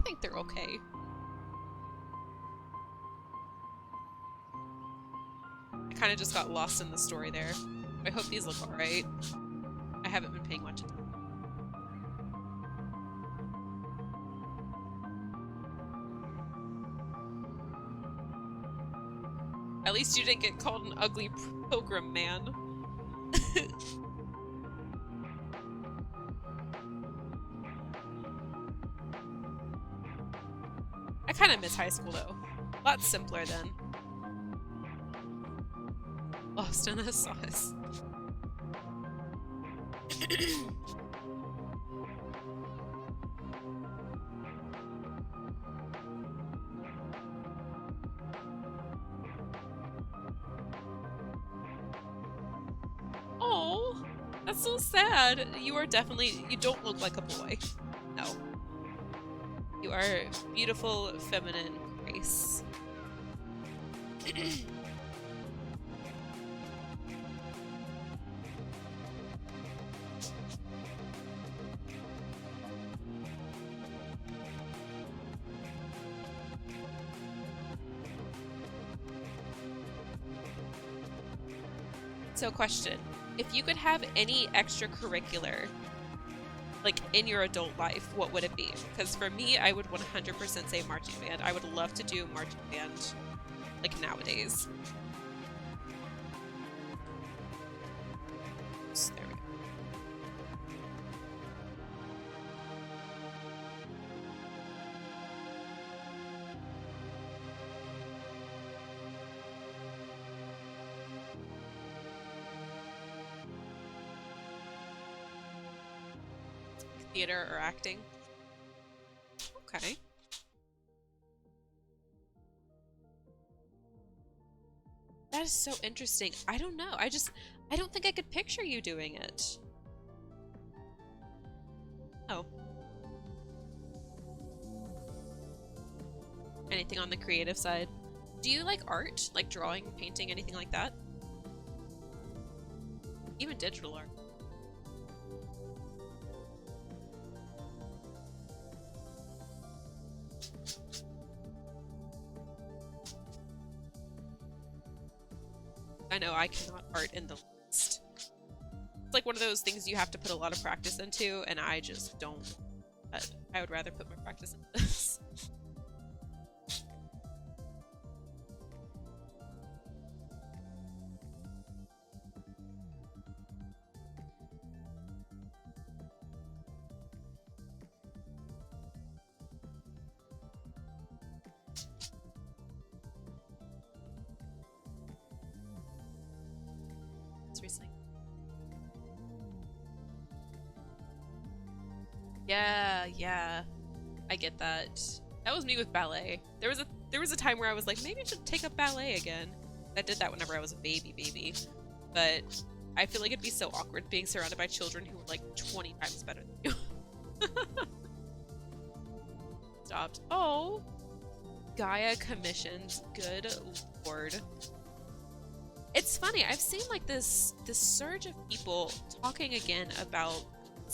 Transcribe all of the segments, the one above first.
think they're okay. I kind of just got lost in the story there. I hope these look alright. I haven't been paying much attention. At least you didn't get called an ugly pilgrim man. I kind of miss high school though. A lot simpler then. Lost in a sauce. Oh, that's so sad. You are definitely, you don't look like a boy. No. You are beautiful, feminine grace. So question, if you could have any extracurricular, like in your adult life, what would it be? Because for me, I would 100% say marching band. I would love to do marching band, like nowadays. So there we go. Theater or acting? Okay. That is so interesting. I don't know. I don't think I could picture you doing it. Oh. Anything on the creative side? Do you like art? Like drawing, painting, anything like that? Even digital art. I know I cannot art in the least. It's like one of those things you have to put a lot of practice into, and I just don't. But I would rather put my practice into this. Yeah, I get that. That was me with ballet. There was a time where I was like, maybe I should take up ballet again. I did that whenever I was a baby. But I feel like it'd be so awkward being surrounded by children who were like 20 times better than you. Stopped. Oh, Gaia commissions. Good lord. It's funny. I've seen like this surge of people talking again about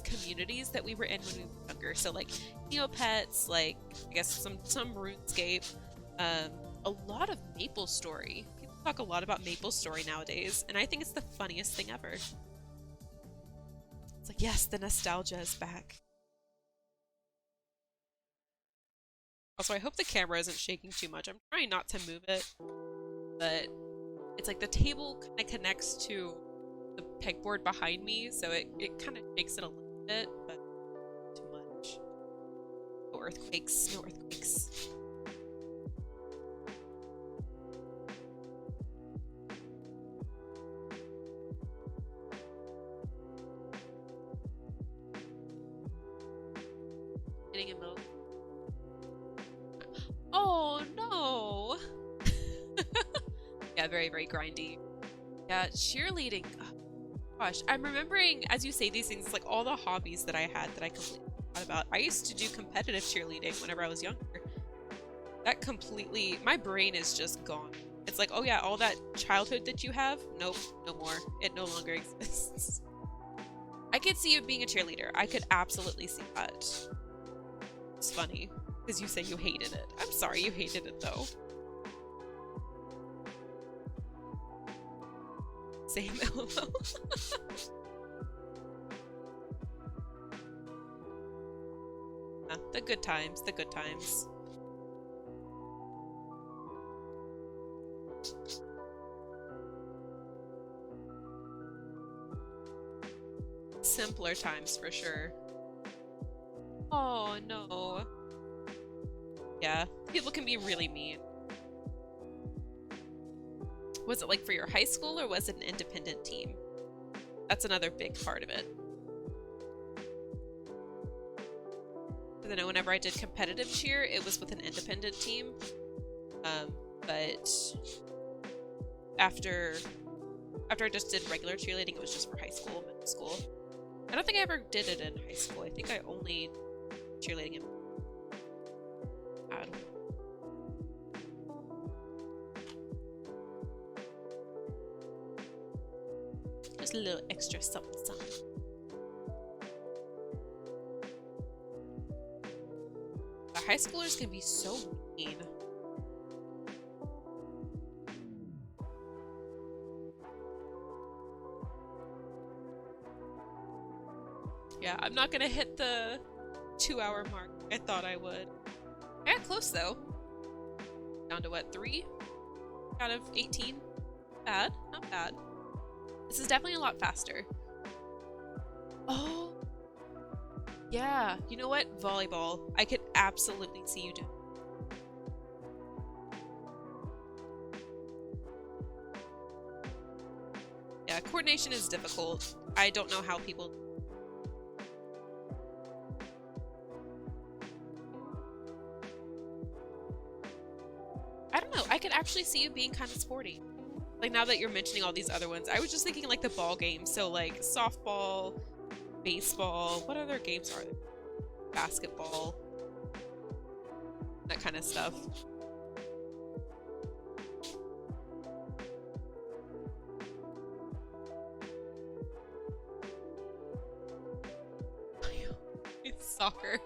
communities that we were in when we were younger. So like Neopets, like I guess some RuneScape, a lot of MapleStory. People talk a lot about MapleStory nowadays, and I think it's the funniest thing ever. It's like, yes, the nostalgia is back. Also, I hope the camera isn't shaking too much. I'm trying not to move it, but it's like the table kind of connects to the pegboard behind me, so it kind of shakes it a little bit, but not too much. No earthquakes, no earthquakes. Getting a middle. Oh no! Yeah, very, very grindy. Yeah, cheerleading. Oh, gosh, I'm remembering as you say these things, like all the hobbies that I had that I completely forgot about. I used to do competitive cheerleading whenever I was younger. That completely, my brain is just gone. It's like, oh yeah, all that childhood that you have, nope, no more. It no longer exists. I could see you being a cheerleader. I could absolutely see that. It's funny. Because you say you hated it. I'm sorry you hated it, though. Same LOL. The good times, the good times. Simpler times for sure. Oh no. Yeah, people can be really mean. Was it like for your high school or was it an independent team? That's another big part of it. Because I know whenever I did competitive cheer, it was with an independent team. But after I just did regular cheerleading, it was just for high school, middle school. I don't think I ever did it in high school. I think I only cheerleading in just a little extra something something. The high schoolers can be so mean. Yeah, I'm not gonna hit the 2-hour mark I thought I would. I got close though. Down to what, 3 out of 18? Bad, not bad. This is definitely a lot faster. Oh, yeah. You know what? Volleyball. I could absolutely see you do. Yeah, coordination is difficult. I don't know how people. I don't know. I could actually see you being kind of sporty. Like, now that you're mentioning all these other ones, I was just thinking like the ball games. So like softball, baseball, what other games are there? Basketball, that kind of stuff. It's soccer.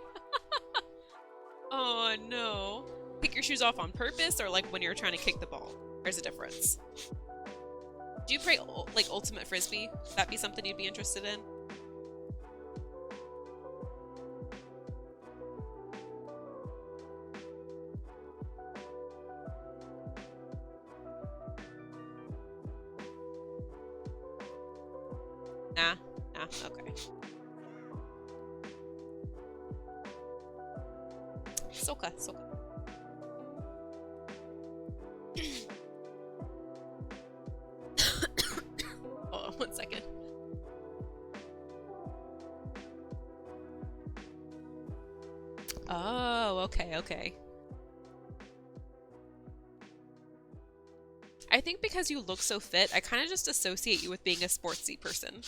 Oh no. Pick your shoes off on purpose or like when you're trying to kick the ball? There's a difference. Do you play like ultimate frisbee? Would that be something you'd be interested in? Nah, okay. Soka. Hold on 1 second. Oh, okay. I think because you look so fit, I kind of just associate you with being a sportsy person.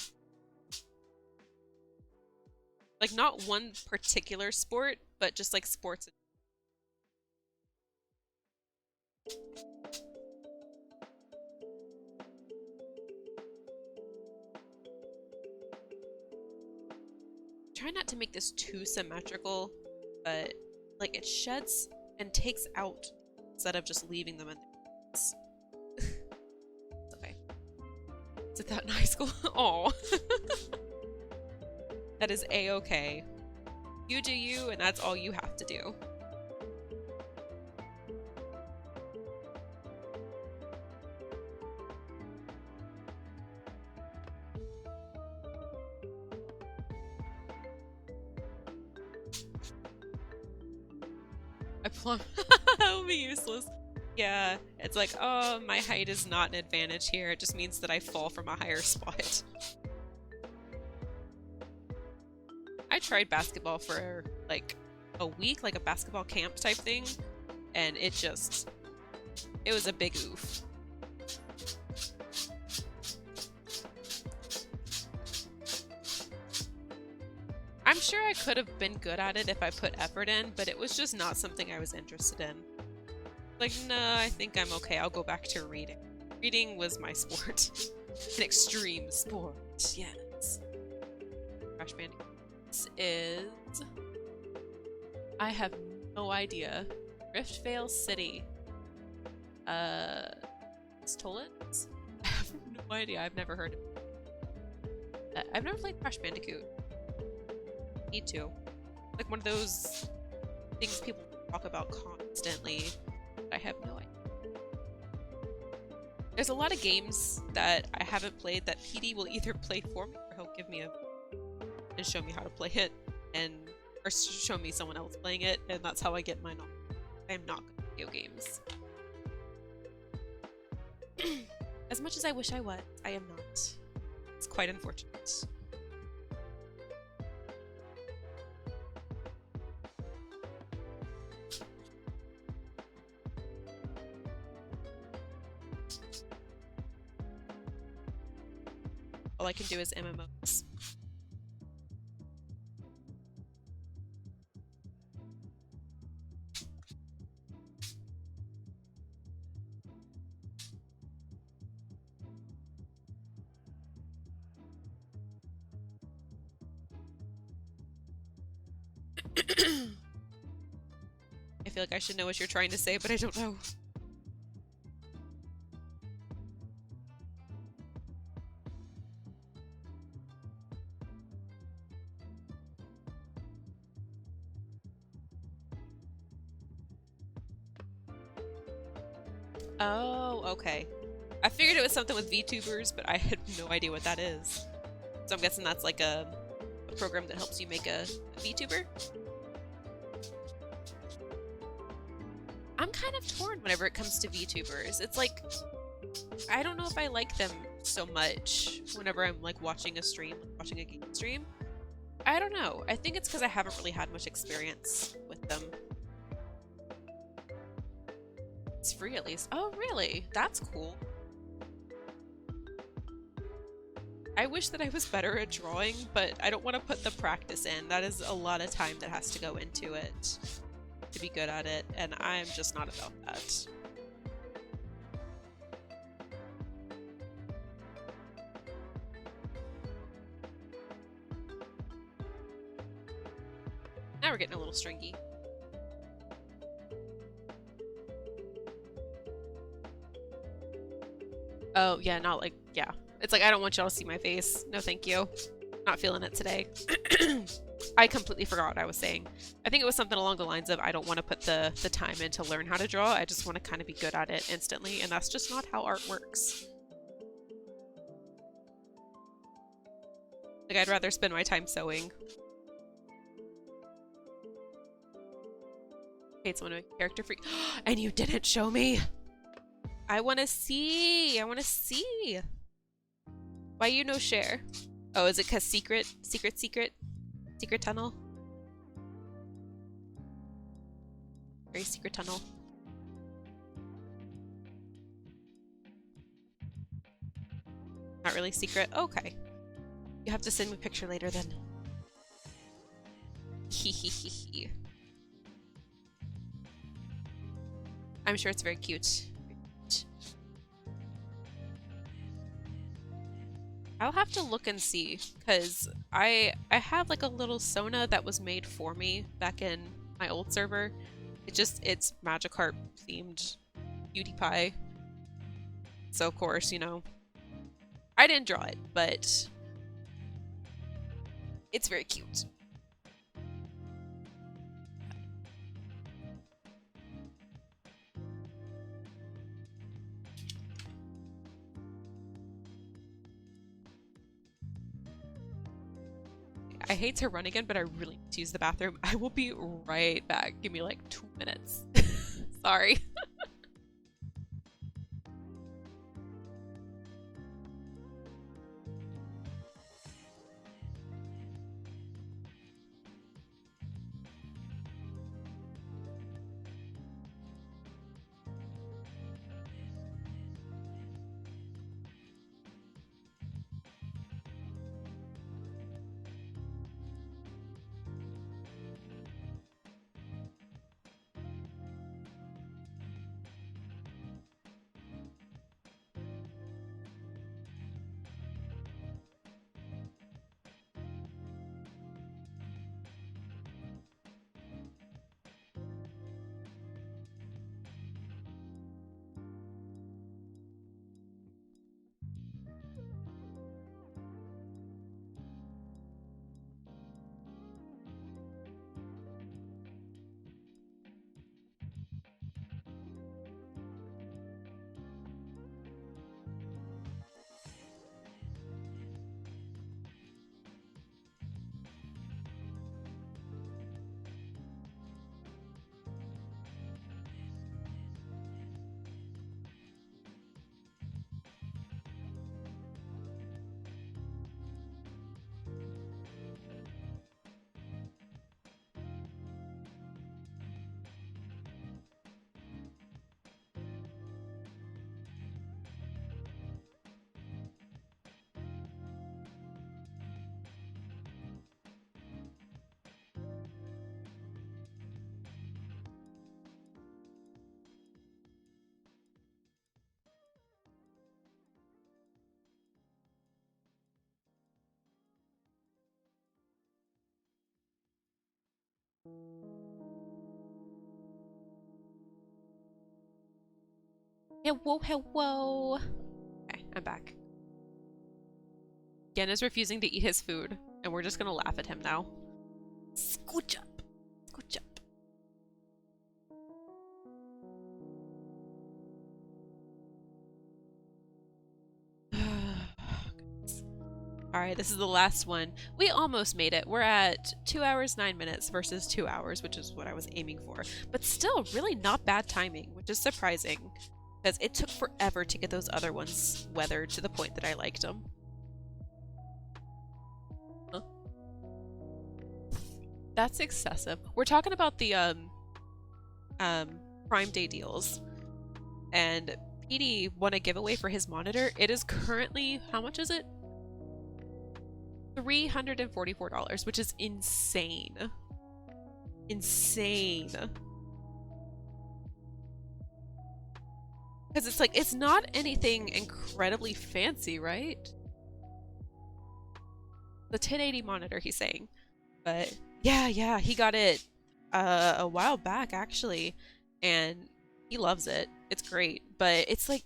Like, not one particular sport, but just like sports. Try not to make this too symmetrical, but like it sheds and takes out instead of just leaving them in there. Okay. Is it that in high school? Oh. That is a-okay. You do you, and that's all you have to do. I plumb. That would be useless. Yeah, it's like, oh, my height is not an advantage here. It just means that I fall from a higher spot. I tried basketball for like a week, like a basketball camp type thing, and it was a big oof. I'm sure I could have been good at it if I put effort in, but it was just not something I was interested in. Like, nah, I think I'm okay. I'll go back to reading. Reading was my sport. An extreme sport, yes. Crash Bandicoot is... I have No idea. Riftvale City. Stolens? I have no idea. I've never heard of it. I've never played Crash Bandicoot. Need to. Like one of those things people talk about constantly. But I have no idea. There's a lot of games that I haven't played that PD will either play for me or he'll give me and show me how to play it, or show me someone else playing it, and that's how I get my knowledge. I am not good at video games. As much as I wish I was, I am not. It's quite unfortunate. All I can do is MMOs. I feel like I should know what you're trying to say, but I don't know. Oh, okay. I figured it was something with VTubers, but I had no idea what that is. So I'm guessing that's like a program that helps you make a VTuber? I'm kind of torn whenever it comes to VTubers. It's like, I don't know if I like them so much whenever I'm like watching a stream, watching a game stream. I don't know. I think it's because I haven't really had much experience with them. It's free at least. Oh, really? That's cool. I wish that I was better at drawing, but I don't want to put the practice in. That is a lot of time that has to go into it to be good at it, and I'm just not about that. Now we're getting a little stringy. Oh, yeah, not like, yeah. It's like, I don't want y'all to see my face. No, thank you. Not feeling it today. I completely forgot what I was saying. I think it was something along the lines of, I don't want to put the time in to learn how to draw. I just want to kind of be good at it instantly, and that's just not how art works. Like, I'd rather spend my time sewing. Paid someone to make a character free. And you didn't show me! I want to see! I want to see! Why you no share? Oh, is it cause secret tunnel? Very secret tunnel. Not really secret? Okay. You have to send me a picture later then. Hehehehe. I'm sure it's very cute. I'll have to look and see, because I have like a little Sona that was made for me back in my old server. It's Magikarp themed cutie pie. So of course, you know, I didn't draw it, but it's very cute. I hate to run again, but I really need to use the bathroom. I will be right back. Give me like 2 minutes. Sorry. Hello, hello. Okay, I'm back. Gen is refusing to eat his food, and we're just gonna laugh at him now. Scooch up. Scooch up. Alright, this is the last one. We almost made it. We're at 2 hours, 9 minutes versus 2 hours, which is what I was aiming for. But still, really not bad timing, which is surprising. Because it took forever to get those other ones weathered to the point that I liked them. Huh? That's excessive. We're talking about the Prime Day deals. And PD won a giveaway for his monitor. It is currently, how much is it? $344, which is insane. Insane. Because it's like, it's not anything incredibly fancy, right? The 1080 monitor, he's saying. But yeah, he got it a while back, actually. And he loves it. It's great. But it's like,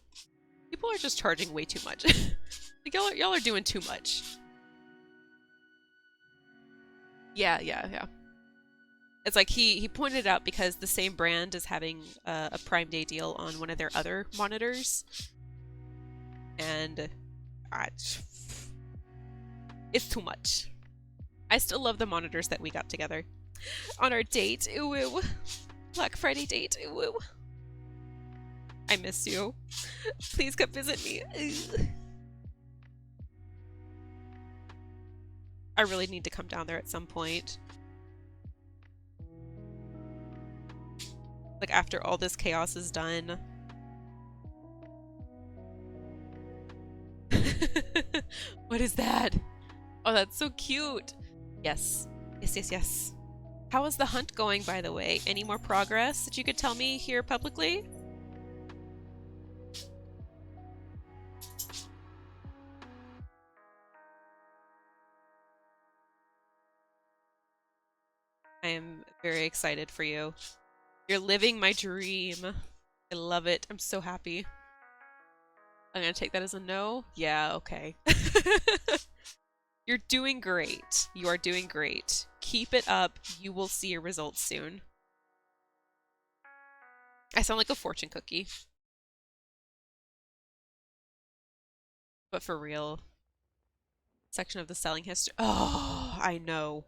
people are just charging way too much. Like, y'all are doing too much. Yeah. It's like he pointed out because the same brand is having a Prime Day deal on one of their other monitors. And it's too much. I still love the monitors that we got together on our date. Ooh, Black Friday date. Ooh. I miss you. Please come visit me. I really need to come down there at some point. Like after all this chaos is done. What is that? Oh, that's so cute. Yes. Yes. How is the hunt going, by the way? Any more progress that you could tell me here publicly? I am very excited for you. You're living my dream. I love it. I'm so happy. I'm gonna take that as a no. Yeah, okay. You're doing great. You are doing great. Keep it up. You will see your results soon. I sound like a fortune cookie. But for real. Section of the selling history. Oh, I know.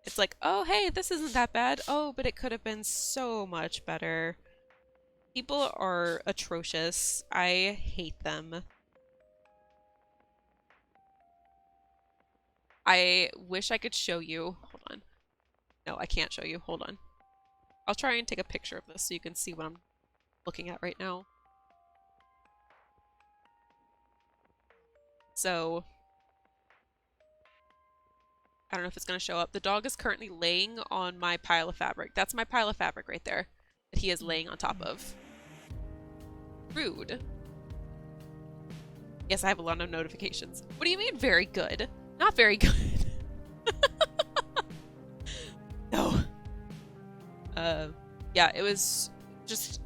It's like, oh, hey, this isn't that bad. Oh, but it could have been so much better. People are atrocious. I hate them. I wish I could show you. Hold on. No, I can't show you. Hold on. I'll try and take a picture of this so you can see what I'm looking at right now. So, I don't know if it's going to show up. The dog is currently laying on my pile of fabric. That's my pile of fabric right there that he is laying on top of. Rude. Yes, I have a lot of notifications. What do you mean very good? Not very good. No. Yeah, it was just...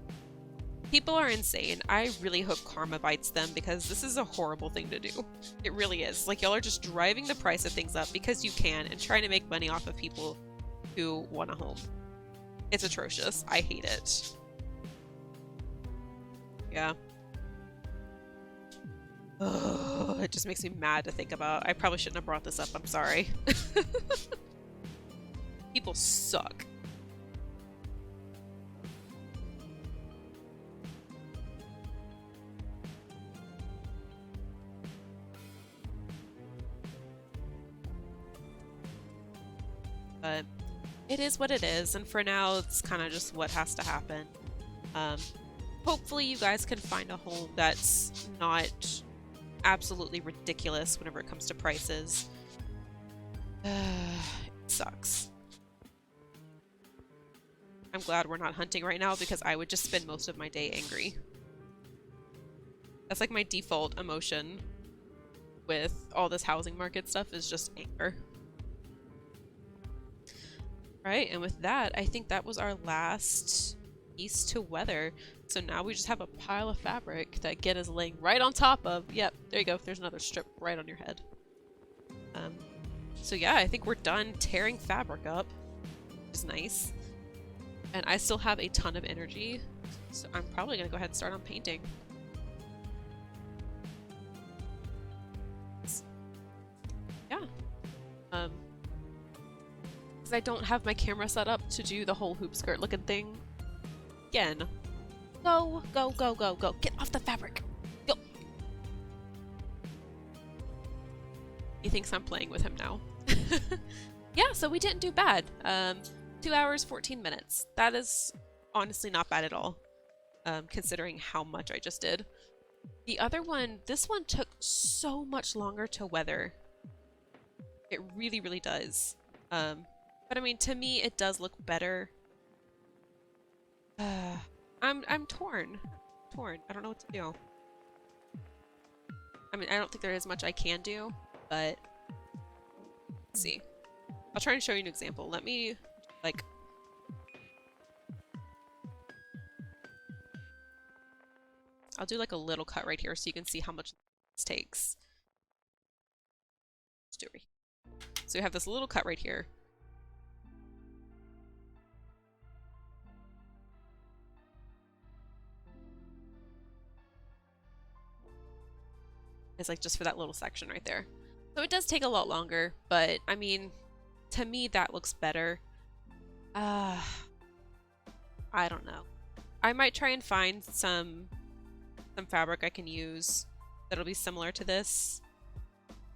People are insane. I really hope karma bites them because this is a horrible thing to do. It really is. Like, y'all are just driving the price of things up because you can and trying to make money off of people who want a home. It's atrocious. I hate it. Yeah. Ugh, it just makes me mad to think about. I probably shouldn't have brought this up. I'm sorry. People suck. But it is what it is, and for now it's kind of just what has to happen. Hopefully you guys can find a home that's not absolutely ridiculous whenever it comes to prices. It sucks. I'm glad we're not hunting right now because I would just spend most of my day angry. That's like my default emotion with all this housing market stuff is just anger. Right, and with that, I think that was our last piece to weather. So now we just have a pile of fabric that Gen is laying right on top of. Yep, there you go. There's another strip right on your head. Um, so yeah, I think we're done tearing fabric up, which is nice. And I still have a ton of energy, so I'm probably gonna go ahead and start on painting. Yeah. Because I don't have my camera set up to do the whole hoop skirt looking thing. Again. Go, go, go, go, go. Get off the fabric. Go. He thinks I'm playing with him now. Yeah, so we didn't do bad. 2 hours, 14 minutes. That is honestly not bad at all, considering how much I just did. The other one, this one took so much longer to weather. It really, really does. But I mean, to me, it does look better. I'm torn. I don't know what to do. I mean, I don't think there is much I can do, but let's see. I'll try and show you an example. Let me, like... I'll do like a little cut right here so you can see how much this takes. So we have this little cut right here. It's like just for that little section right there. So it does take a lot longer, but I mean, to me that looks better. I don't know. I might try and find some fabric I can use that'll be similar to this,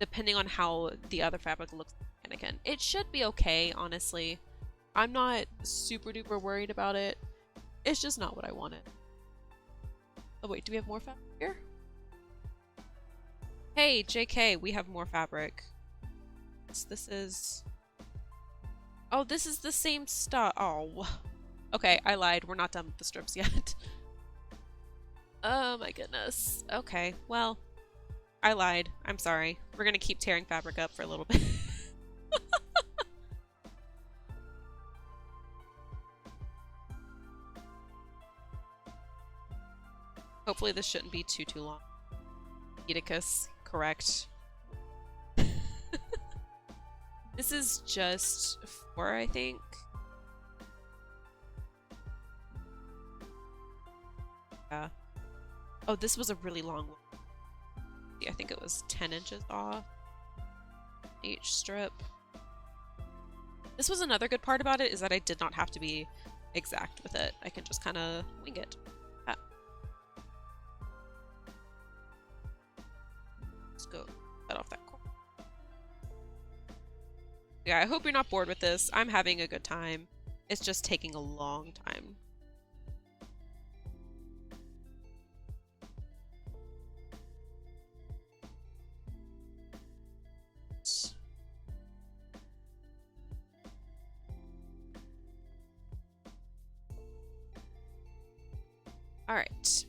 depending on how the other fabric looks. And again, it should be okay, honestly. I'm not super duper worried about it. It's just not what I wanted. Oh wait, do we have more fabric here? Hey, JK, we have more fabric. This is... Oh, this is the same stuff. Oh. Okay, I lied. We're not done with the strips yet. Oh my goodness. Okay, well, I lied. I'm sorry. We're gonna keep tearing fabric up for a little bit. Hopefully this shouldn't be too long. Esqueléticos, correct. This is just 4, I think. Yeah. Oh, this was a really long one. Yeah, I think it was 10 inches off each strip. This was another good part about it, is that I did not have to be exact with it. I can just kind of wing it. Let's go cut off that corner. Yeah, I hope you're not bored with this. I'm having a good time. It's just taking a long time. All right.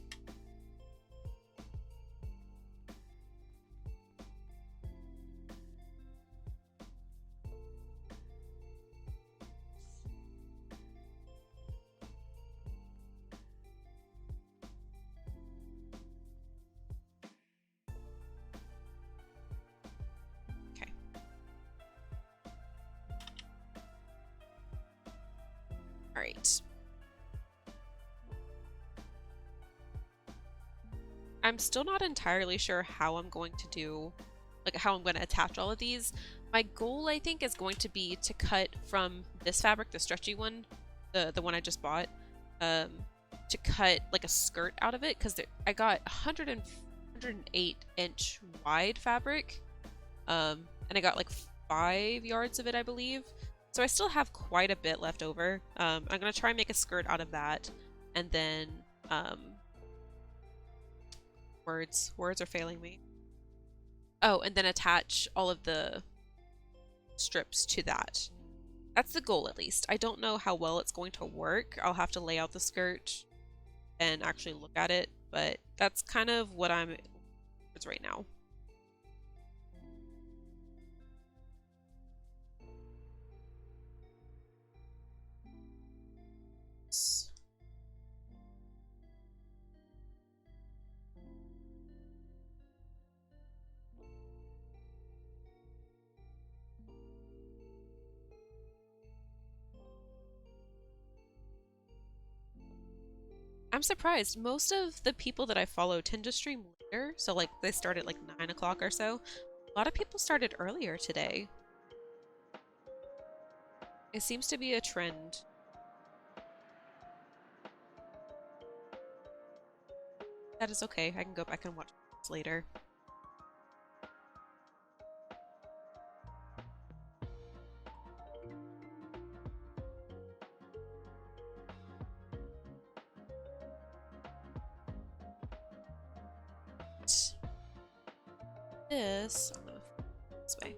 Okay. All right. I'm still not entirely sure how I'm going to do, like how I'm going to attach all of these. My goal, I think, is going to be to cut from this fabric, the stretchy one, the one I just bought, to cut like a skirt out of it, because I got 108-inch wide fabric, and I got like 5 yards of it, I believe. So I still have quite a bit left over. I'm going to try and make a skirt out of that, and then words are failing me. Oh, and then attach all of the strips to that. That's the goal, at least. I don't know how well it's going to work. I'll have to lay out the skirt and actually look at it, but that's kind of what I'm towards right now. I'm surprised. Most of the people that I follow tend to stream later, so like they start at like 9 o'clock or so. A lot of people started earlier today. It seems to be a trend. That is okay. I can go back and watch this later. This, I'm gonna this way.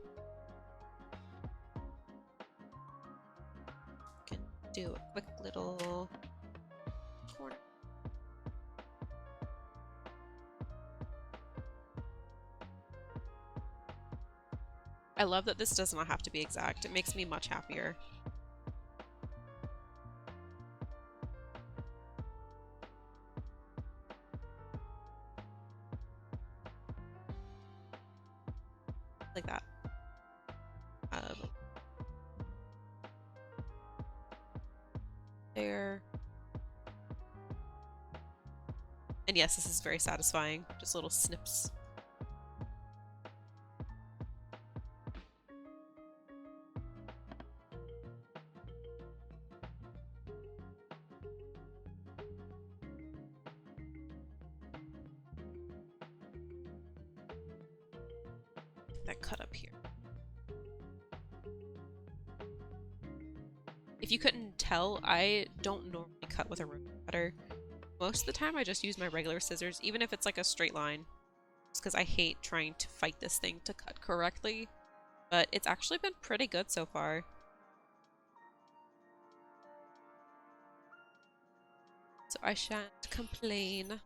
Can do a quick little corner. I love that this does not have to be exact. It makes me much happier. Like that. There. And yes, this is very satisfying. Just little snips. That cut up here. If you couldn't tell, I don't normally cut with a rotary cutter. Most of the time I just use my regular scissors, even if it's like a straight line. Just because I hate trying to fight this thing to cut correctly. But it's actually been pretty good so far. So I shan't complain.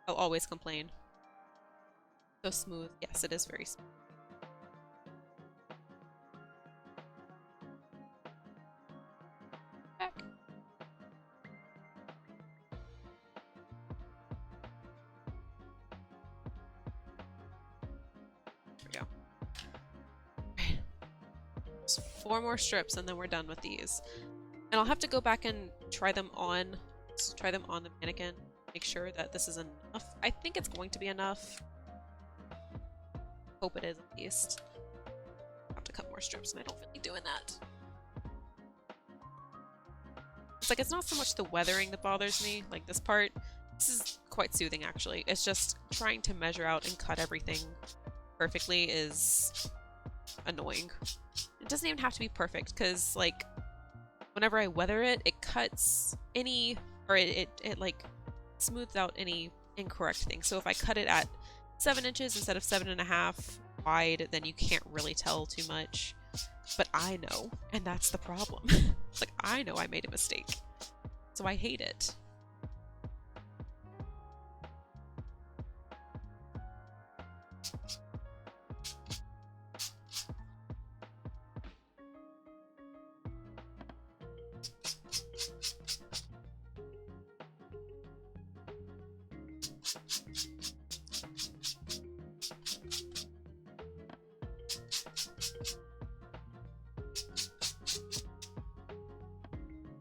I'll always complain. So smooth. Yes, it is very smooth. Back. There we go. Just 4 more strips and then we're done with these. And I'll have to go back and try them on the mannequin. Make sure that this is enough. I think it's going to be enough. Hope it is at least. I'll have to cut more strips and I don't feel like doing that. It's like it's not so much the weathering that bothers me, like this part. This is quite soothing actually. It's just trying to measure out and cut everything perfectly is annoying. It doesn't even have to be perfect because like whenever I weather it, it cuts any, or it like smooths out any incorrect thing. So if I cut it at 7 inches instead of 7.5 wide, then you can't really tell too much. But I know, and that's the problem. It's like, I know I made a mistake. So I hate it.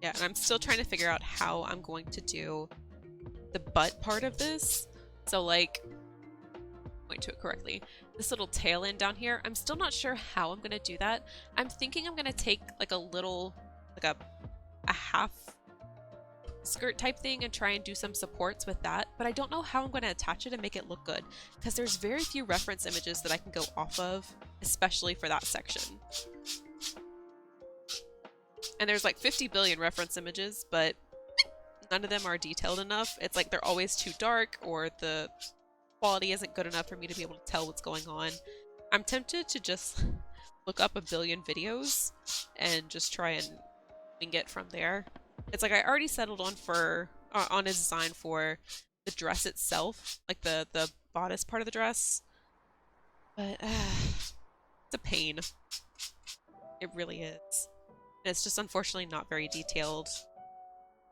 Yeah, and I'm still trying to figure out how I'm going to do the butt part of this. So like, point to it correctly, this little tail end down here, I'm still not sure how I'm going to do that. I'm thinking I'm going to take like a little, like a half skirt type thing and try and do some supports with that, but I don't know how I'm going to attach it and make it look good because there's very few reference images that I can go off of, especially for that section. And there's like 50 billion reference images, but none of them are detailed enough. It's like they're always too dark or the quality isn't good enough for me to be able to tell what's going on. I'm tempted to just look up a billion videos and just try and wing it from there. It's like I already settled on a design for the dress itself, like the bodice part of the dress. But it's a pain. It really is. And it's just unfortunately not very detailed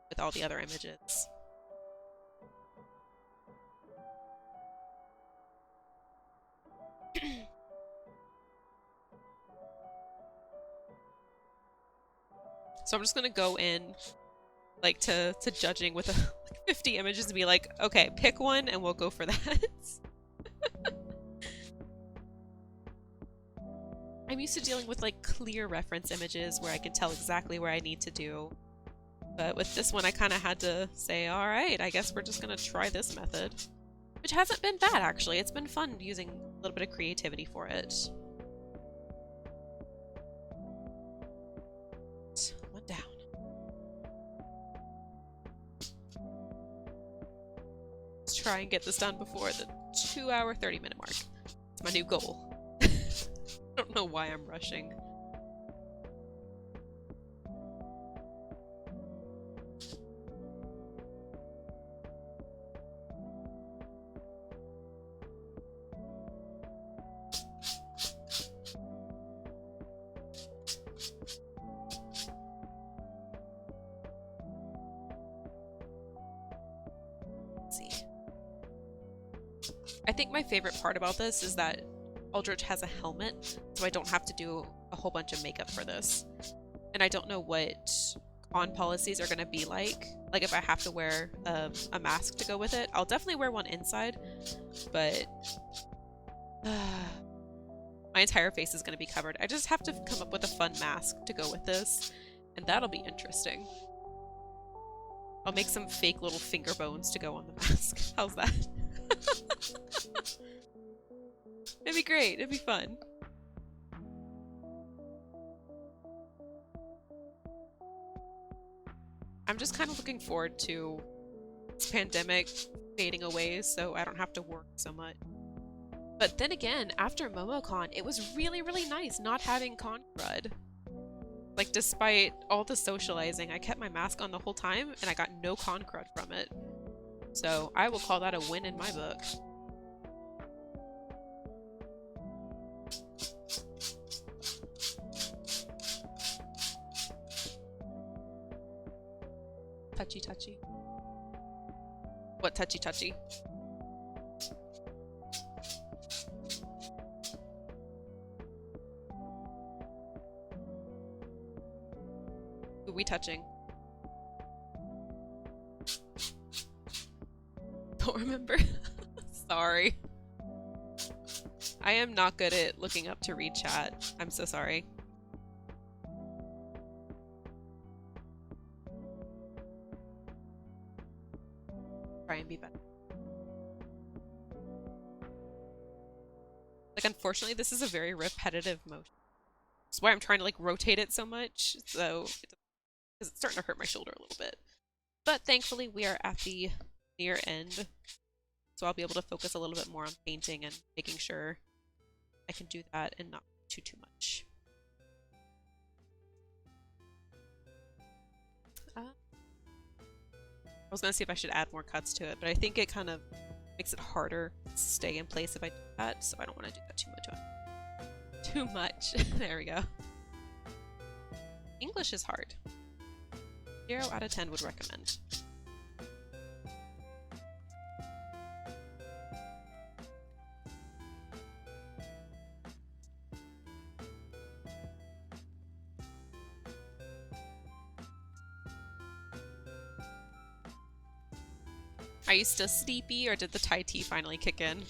with all the other images. So I'm just gonna go in like to judging with like 50 images and be like, okay, pick one and we'll go for that. I'm used to dealing with like clear reference images where I can tell exactly where I need to do. But with this one, I kind of had to say, all right, I guess we're just going to try this method. Which hasn't been bad, actually. It's been fun using a little bit of creativity for it. One down. Let's try and get this done before the 2-hour, 30-minute mark. It's my new goal. I don't know why I'm rushing. I think my favorite part about this is that Aldrich has a helmet, so I don't have to do a whole bunch of makeup for this. And I don't know what con policies are going to be like if I have to wear a mask to go with it. I'll definitely wear one inside, but my entire face is going to be covered. I just have to come up with a fun mask to go with this, and that'll be interesting. I'll make some fake little finger bones to go on the mask. How's that? It'd be great. It'd be fun. I'm just kind of looking forward to this pandemic fading away so I don't have to work so much. But then again, after MomoCon, it was really, really nice not having con crud. Like, despite all the socializing, I kept my mask on the whole time and I got no con crud from it. So I will call that a win in my book. Touchy touchy. What touchy touchy? Who we touching? Don't remember. Sorry. I am not good at looking up to read chat. I'm so sorry. Try and be better. Like, unfortunately, this is a very repetitive motion. That's why I'm trying to like rotate it so much, so because it's starting to hurt my shoulder a little bit. But thankfully, we are at the near end, so I'll be able to focus a little bit more on painting and making sure I can do that and not too much. I was gonna see if I should add more cuts to it, but I think it kind of makes it harder to stay in place if I do that, so I don't want to do that too much. Too much. There we go. English is hard. 0 out of 10 would recommend. Are you still sleepy, or did the Thai tea finally kick in?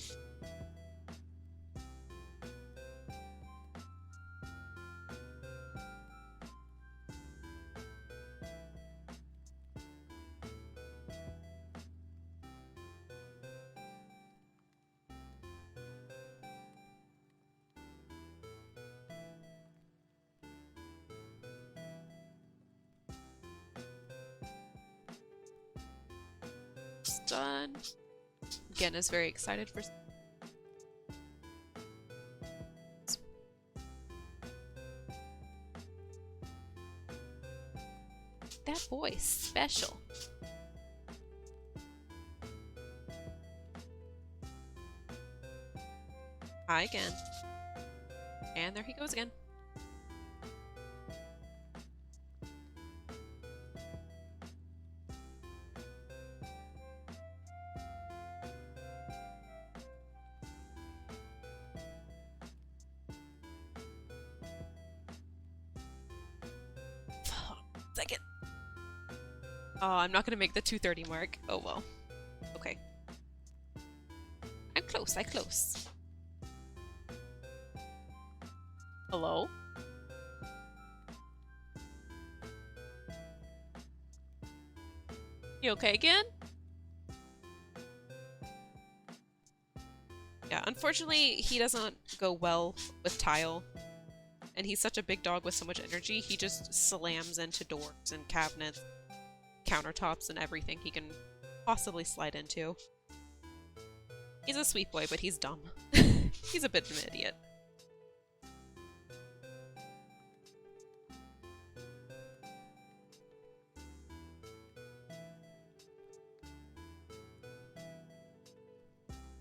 Done. Again, is very excited for that boy special. Hi again. And there he goes again. Second. Oh, I'm not gonna make the 2:30 mark. Oh well. Okay. I'm close, I'm close. Hello? You okay again? Yeah, unfortunately, he doesn't go well with tile. And he's such a big dog with so much energy, he just slams into doors and cabinets, countertops, and everything he can possibly slide into. He's a sweet boy, but he's dumb. He's a bit of an idiot.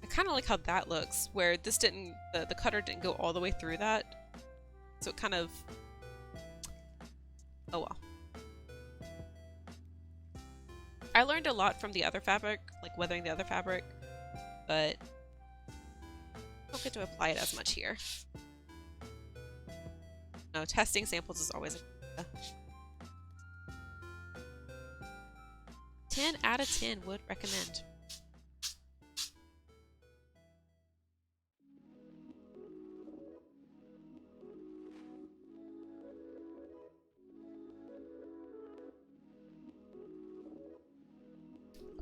I kind of like how that looks, where this didn't, the cutter didn't go all the way through that. So it kind of, oh well. I learned a lot from the other fabric, like weathering the other fabric, but I don't get to apply it as much here. No, testing samples is always a 10 out of 10 would recommend.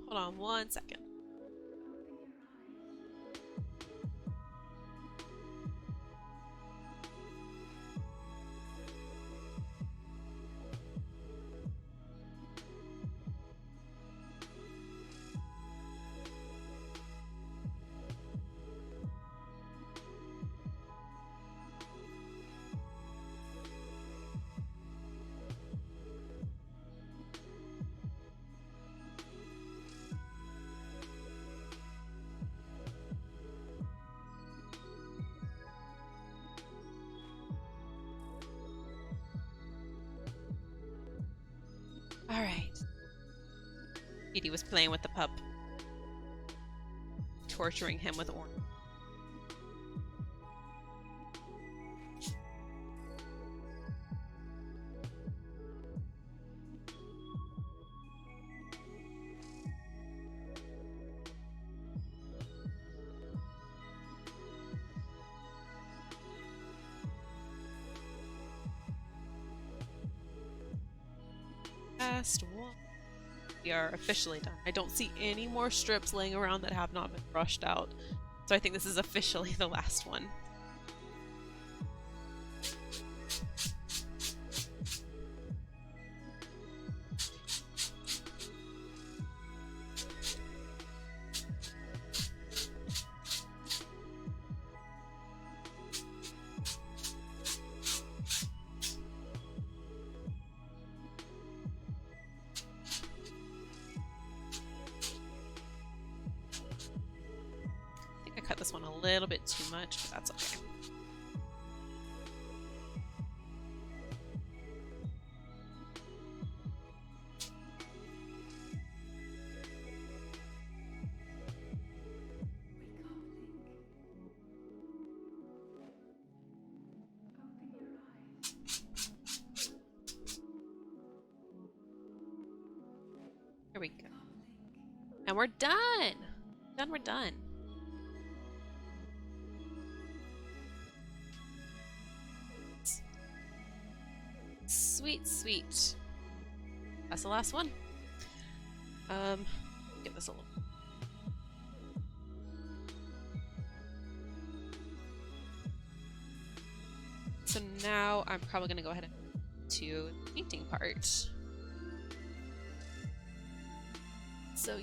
Hold on one second. Alright. Edie was playing with the pup. Torturing him with orange. Last one. We are officially done. I don't see any more strips laying around that have not been brushed out. So I think this is officially the last one. This one a little bit too much, but that's okay. Here we go. And we're done! We're done. Sweet, sweet. That's the last one. Get this a little. So now I'm probably gonna go ahead and to the painting part. So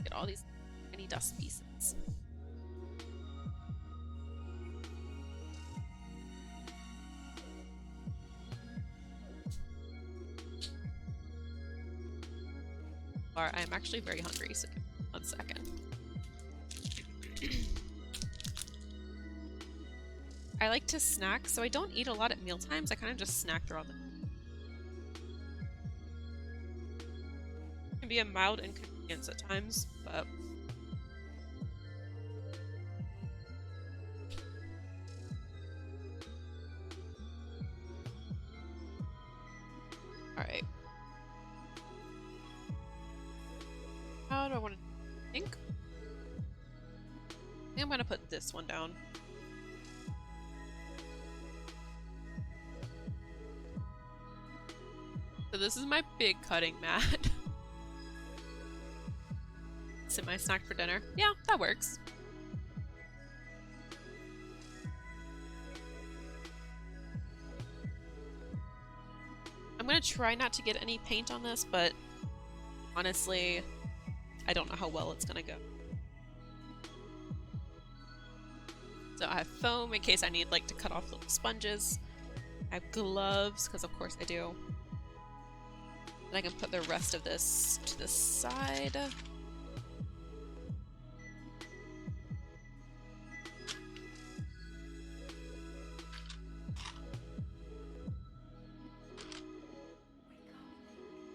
get all these tiny dust pieces. I'm actually very hungry, so give me 1 second. I like to snack, so I don't eat a lot at meal times. I kind of just snack throughout the day. It can be a mild inconvenience at times, but this one down. So this is my big cutting mat. Semi snack for dinner. Yeah, that works. I'm gonna try not to get any paint on this, but honestly, I don't know how well it's gonna go. So I have foam in case I need like to cut off little sponges. I have gloves, because of course I do. And I can put the rest of this to the side.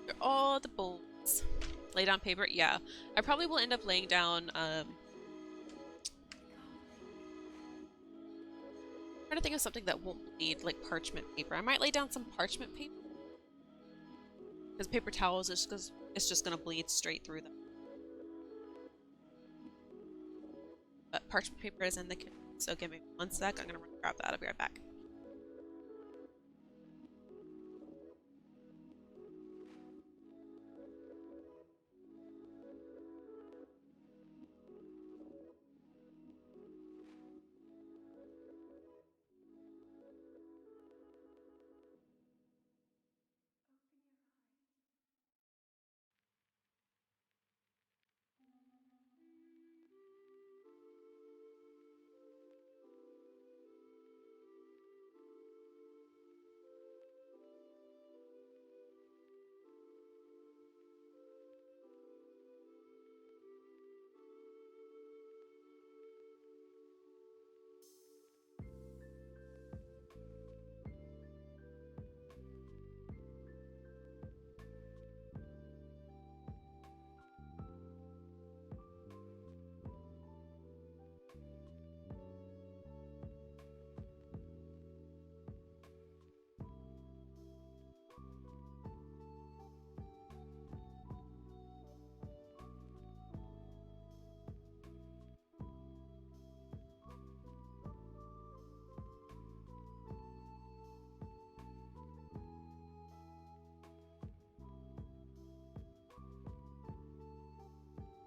They're all the bolts. Lay down paper? Yeah. I probably will end up laying down, trying to think of something that won't need like parchment paper. I might lay down some parchment paper. Because paper towels is because it's just gonna bleed straight through them. But parchment paper is in the kitchen, so give me one sec. I'm gonna grab that. I'll be right back.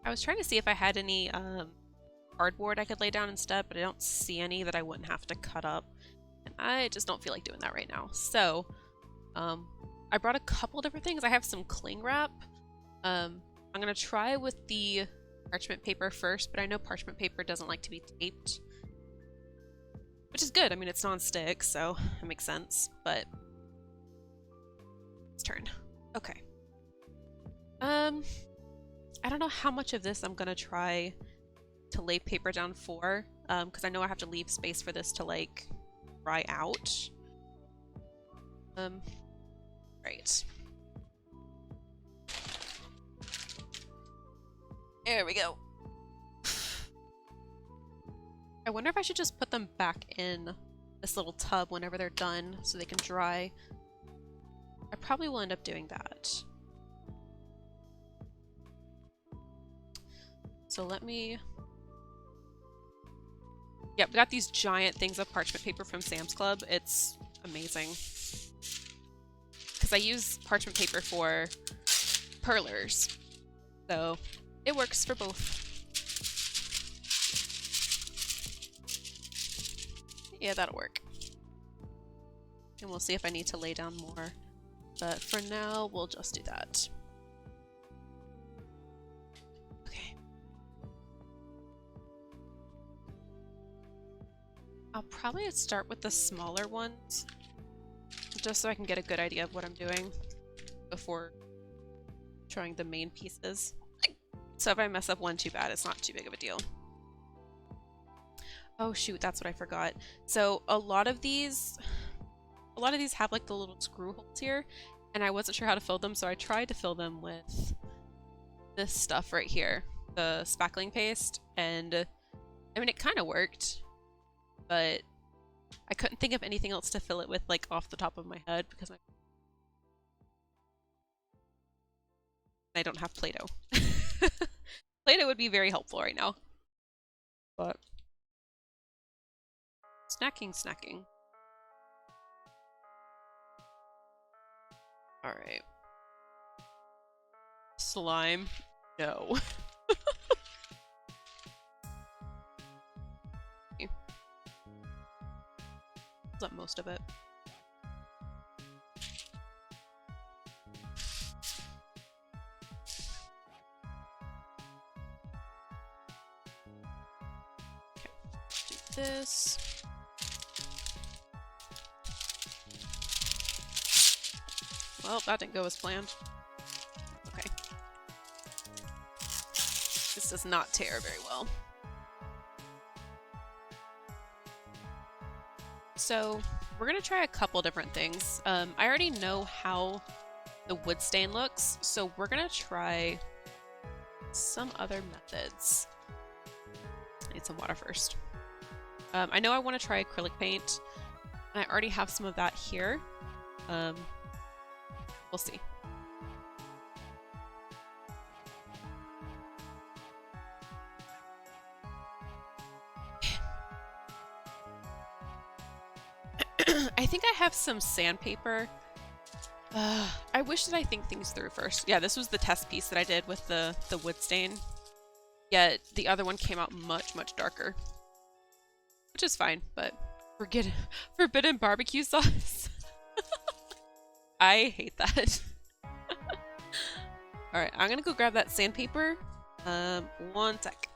I was trying to see if I had any cardboard I could lay down instead, but I don't see any that I wouldn't have to cut up. And I just don't feel like doing that right now. So, I brought a couple different things. I have some cling wrap. I'm gonna try with the parchment paper first, but I know parchment paper doesn't like to be taped. Which is good. I mean, it's non-stick, so it makes sense, but it's turn. Okay. I don't know how much of this I'm gonna try to lay paper down for, because I know I have to leave space for this to like dry out. Right. There we go. I wonder if I should just put them back in this little tub whenever they're done so they can dry. I probably will end up doing that. So let me... Yep, we got these giant things of parchment paper from Sam's Club. It's amazing. Because I use parchment paper for perlers. So it works for both. Yeah, that'll work. And we'll see if I need to lay down more. But for now, we'll just do that. Okay. I'll probably start with the smaller ones, just so I can get a good idea of what I'm doing before showing the main pieces. So if I mess up one too bad, it's not too big of a deal. Oh shoot, that's what I forgot. So a lot of these have like the little screw holes here, and I wasn't sure how to fill them, so I tried to fill them with this stuff right here, the spackling paste, and I mean it kind of worked, but I couldn't think of anything else to fill it with like off the top of my head because I don't have Play-Doh. Play-Doh would be very helpful right now, but Snacking. Alright. Slime. No. Is that most of it? Okay, do this. Well, that didn't go as planned. Okay. This does not tear very well. So we're gonna try a couple different things. I already know how the wood stain looks, so we're gonna try some other methods. I need some water first. I know I want to try acrylic paint, and I already have some of that here. We'll see. I think I have some sandpaper. I wish that I think things through first. Yeah, this was the test piece that I did with the wood stain. Yet the other one came out much, much darker. Which is fine, but forbidden barbecue sauce. I hate that. Alright, I'm gonna go grab that sandpaper. One sec.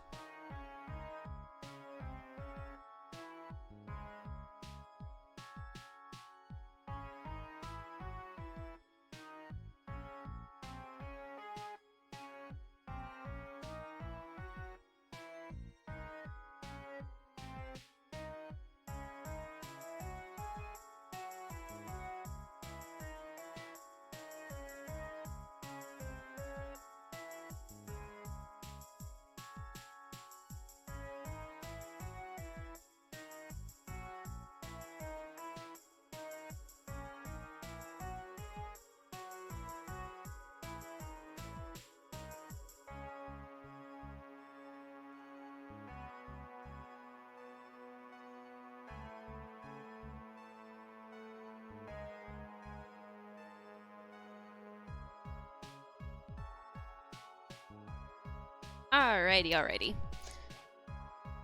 Alrighty.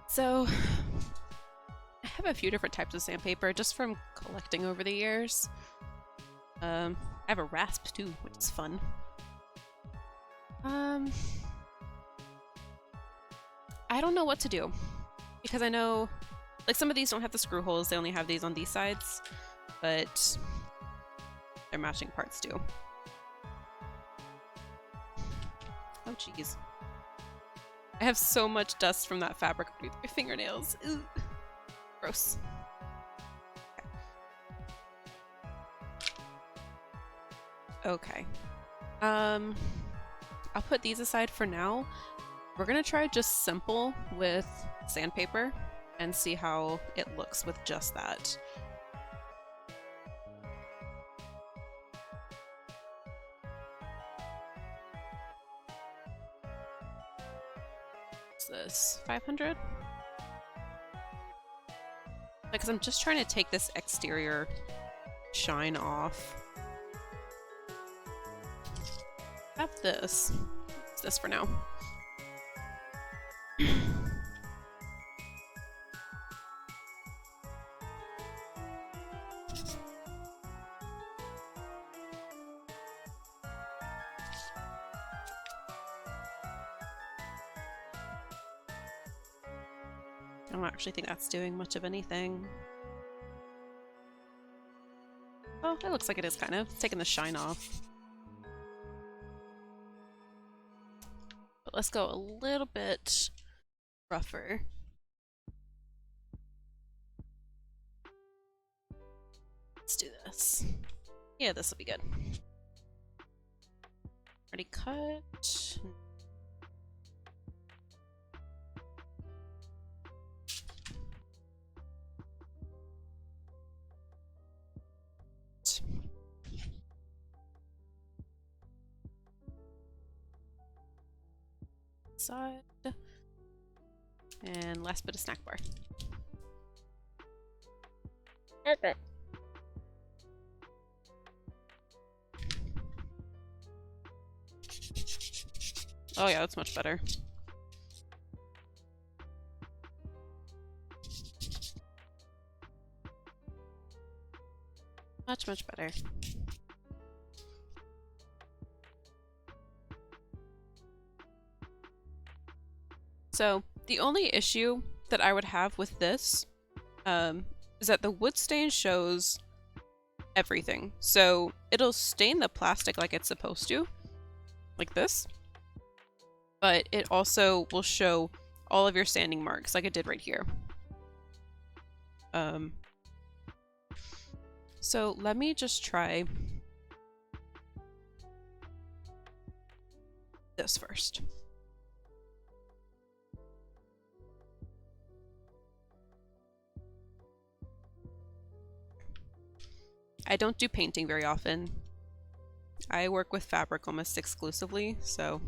So, I have a few different types of sandpaper just from collecting over the years. I have a rasp too, which is fun. I don't know what to do because I know, like, some of these don't have the screw holes, they only have these on these sides, but they're matching parts too. Oh, jeez. I have so much dust from that fabric underneath my fingernails. Ooh. Gross. Okay. I'll put these aside for now. We're gonna try just simple with sandpaper and see how it looks with just that. What's this? 500? Because I'm just trying to take this exterior shine off. Have this. It's this for now. I don't actually think that's doing much of anything. Oh, it looks like it is kind of. It's taking the shine off. But let's go a little bit rougher. Let's do this. Yeah, this will be good. Already cut. Side. And last bit of snack bar. Okay. Oh yeah, that's much better. Much, much better. So, the only issue that I would have with this is that the wood stain shows everything. So, it'll stain the plastic like it's supposed to, like this, but it also will show all of your sanding marks like it did right here. So let me just try this first. I don't do painting very often. I work with fabric almost exclusively, so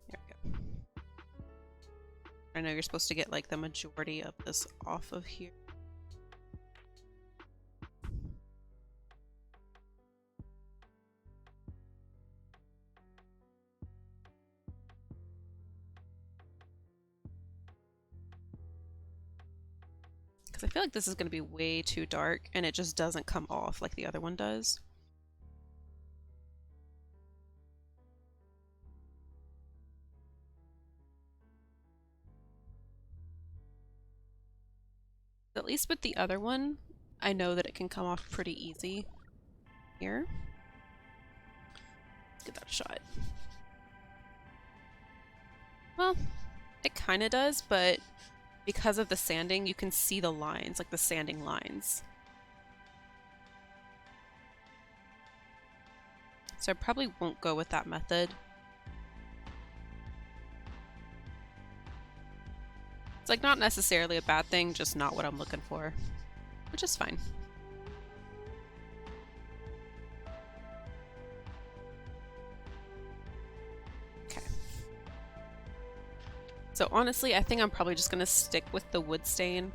there we go. I know you're supposed to get like the majority of this off of here. Because I feel like this is going to be way too dark and it just doesn't come off like the other one does. At least with the other one, I know that it can come off pretty easy here. Let's give that a shot. Well, it kind of does, but because of the sanding, you can see the lines, like the sanding lines. So I probably won't go with that method. It's like not necessarily a bad thing, just not what I'm looking for, which is fine. Okay. So honestly, I think I'm probably just gonna stick with the wood stain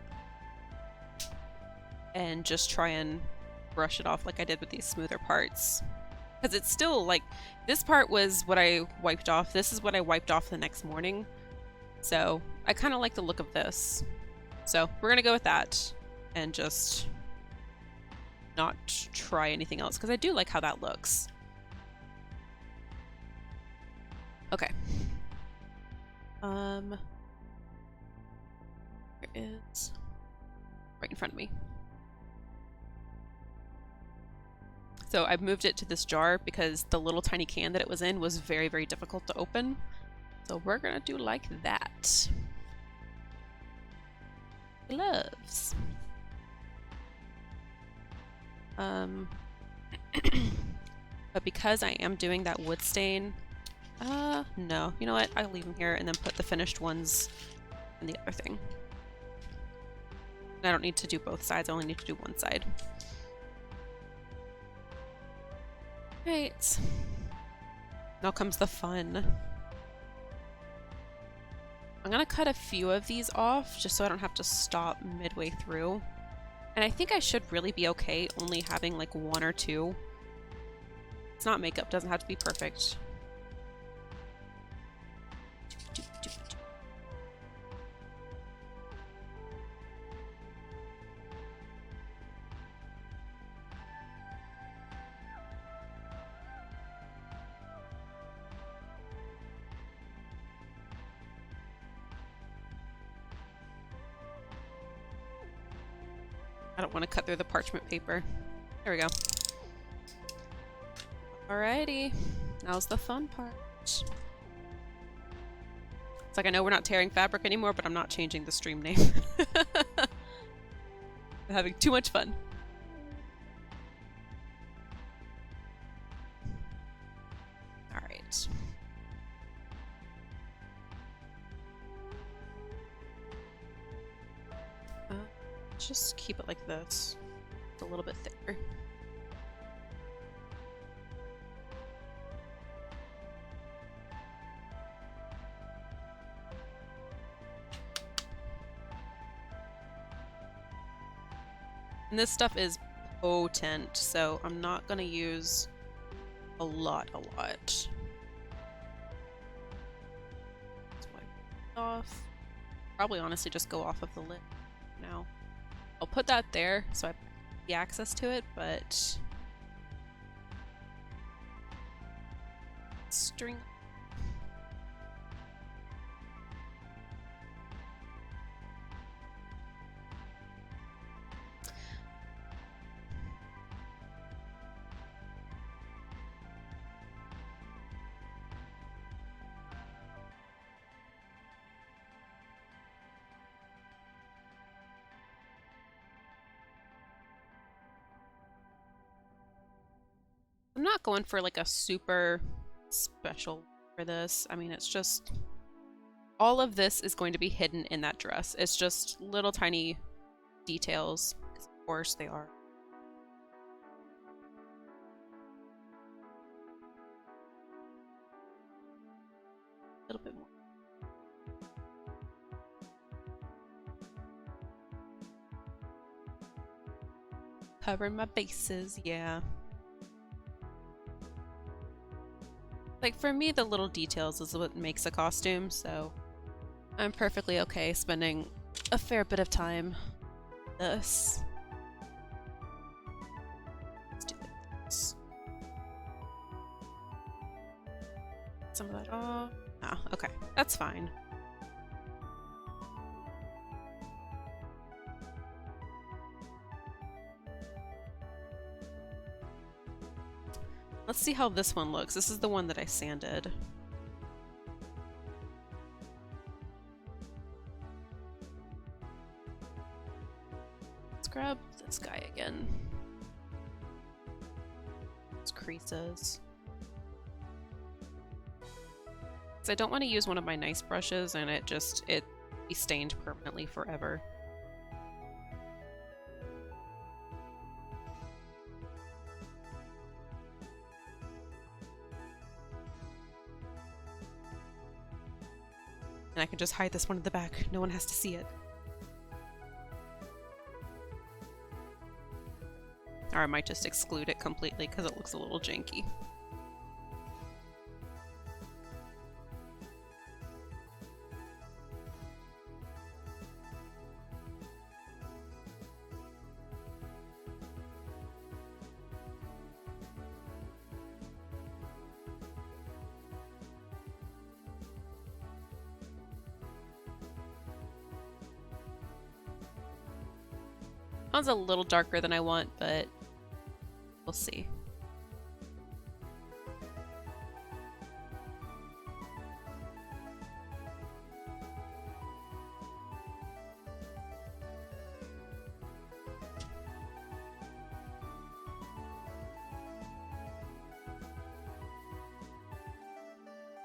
and just try and brush it off like I did with these smoother parts. Because it's still like, this part was what I wiped off. This is what I wiped off the next morning. So I kind of like the look of this. So we're gonna go with that and just not try anything else because I do like how that looks. Okay. Here is right in front of me. So I've moved it to this jar because the little tiny can that it was in was very, very difficult to open. So we're gonna do like that. Gloves. But because I am doing that wood stain, no. You know what? I'll leave them here and then put the finished ones in the other thing. I don't need to do both sides, I only need to do one side. Right. Now comes the fun. I'm gonna cut a few of these off just so I don't have to stop midway through. And I think I should really be okay only having like one or two. It's not makeup, doesn't have to be perfect. I don't want to cut through the parchment paper. There we go. Alrighty, now's the fun part. It's like I know we're not tearing fabric anymore, but I'm not changing the stream name. I'm having too much fun. Alright. Just keep it like this. It's a little bit thicker. And this stuff is potent, so I'm not gonna use a lot. Let's wipe it off. Probably honestly just go off of the lid now. I'll put that there so I have the access to it, but string. I'm not going for like a super special for this. I mean, it's just all of this is going to be hidden in that dress. It's just little tiny details, because of course they are. A little bit more. Covering my bases, yeah. Like, for me, the little details is what makes a costume, so I'm perfectly okay spending a fair bit of time with this. Let's do this. Some of that off. Ah, okay. That's fine. Let's see how this one looks. This is the one that I sanded. Let's grab this guy again. Those creases. Because I don't want to use one of my nice brushes and it be stained permanently forever. And I can just hide this one in the back. No one has to see it. Or I might just exclude it completely because it looks a little janky. One's a little darker than I want, but we'll see.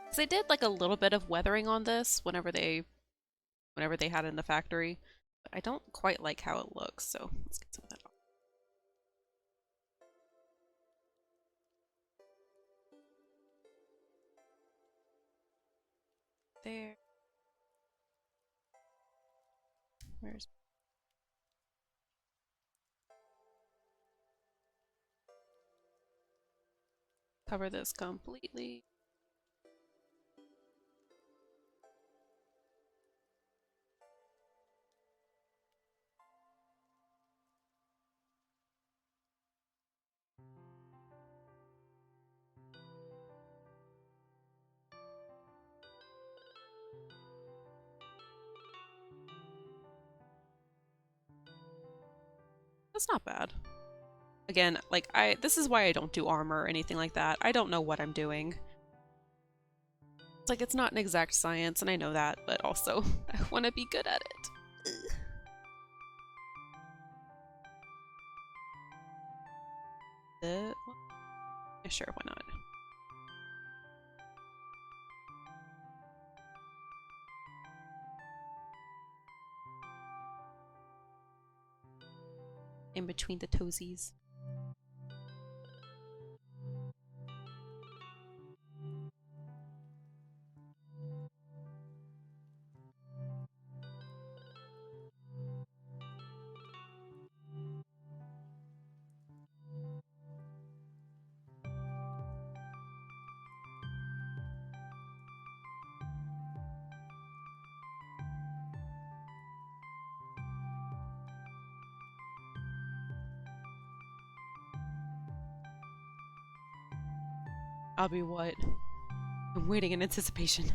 Because I did like a little bit of weathering on this whenever they had it in the factory. I don't quite like how it looks, so let's get some of that off. There. Where's... Cover this completely. That's not bad. Again, like this is why I don't do armor or anything like that. I don't know what I'm doing. It's like it's not an exact science and I know that, but also I want to be good at it. Ugh. Yeah, sure, why not? In between the toesies. I'll be what? I'm waiting in anticipation.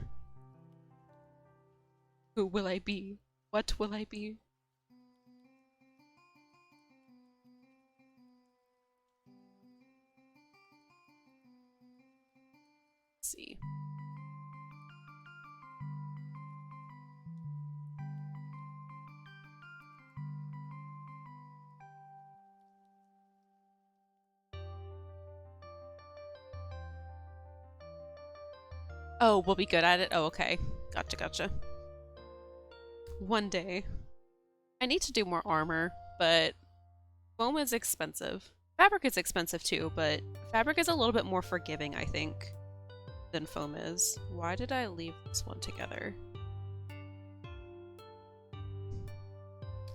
Who will I be? What will I be? Let's see. Oh, we'll be good at it? Oh, okay. Gotcha, gotcha. One day. I need to do more armor, but foam is expensive. Fabric is expensive too, but fabric is a little bit more forgiving, I think, than foam is. Why did I leave this one together?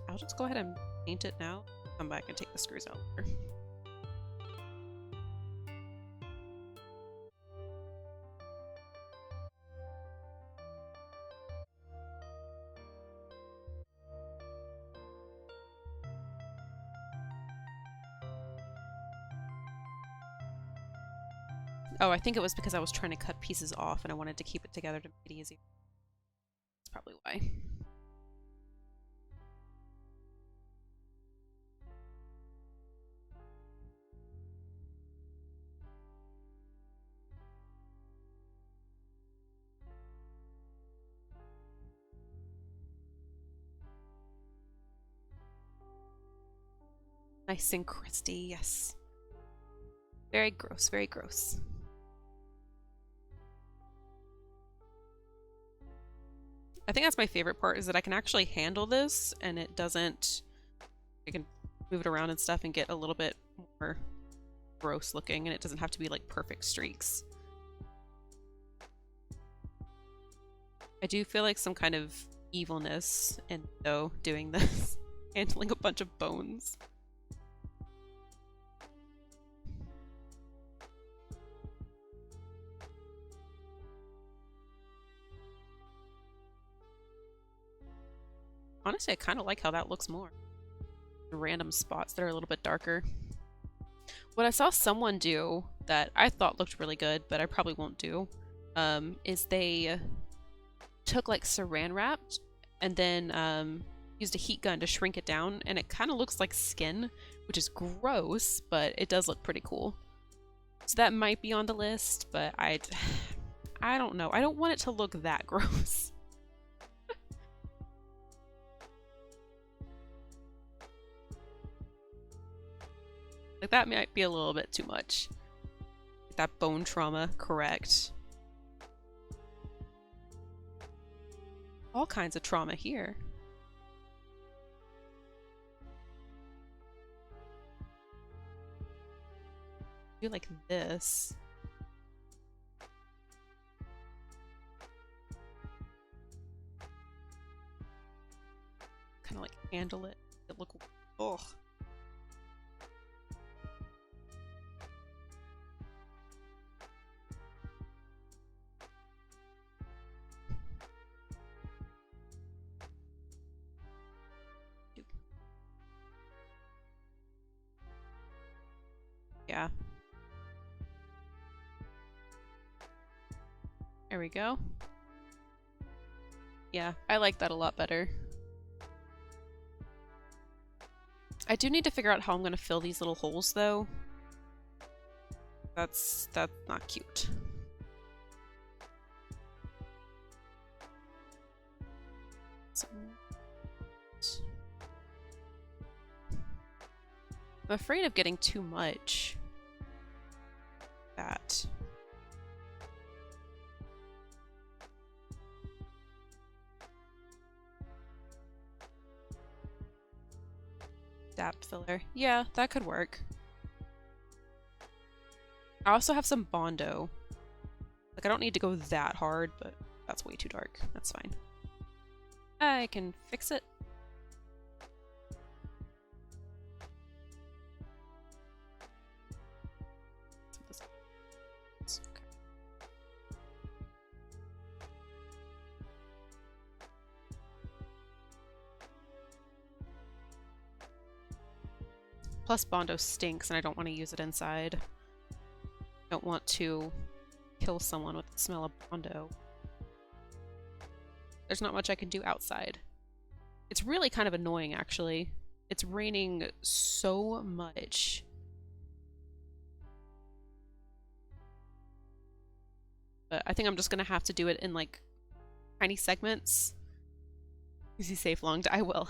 I'll just go ahead and paint it now. Come back and take the screws out later. Oh, I think it was because I was trying to cut pieces off and I wanted to keep it together to make it easy. That's probably why. Nice and crusty, yes. Very gross, very gross. I think that's my favorite part, is that I can actually handle this and it doesn't... I can move it around and stuff and get a little bit more gross looking, and it doesn't have to be like perfect streaks. I do feel like some kind of evilness in though doing this, handling a bunch of bones. Honestly, I kind of like how that looks more. Random spots that are a little bit darker. What I saw someone do that I thought looked really good, but I probably won't do, is they took like saran wrap and then used a heat gun to shrink it down, and it kind of looks like skin, which is gross, but it does look pretty cool. So that might be on the list, but I don't know. I don't want it to look that gross. Like, that might be a little bit too much. That bone trauma, correct. All kinds of trauma here. Do like this. Kind of like handle it. It look. Ugh. Yeah. There we go. Yeah, I like that a lot better. I do need to figure out how I'm gonna fill these little holes though. That's not cute. I'm afraid of getting too much. That. Dap filler. Yeah, that could work. I also have some Bondo. Like, I don't need to go that hard, but that's way too dark. That's fine. I can fix it. Okay. Plus Bondo stinks and I don't want to use it inside. Don't want to kill someone with the smell of Bondo. There's not much I can do outside. It's really kind of annoying, actually. It's raining so much. But I think I'm just gonna have to do it in like tiny segments. Is he safe long? I will.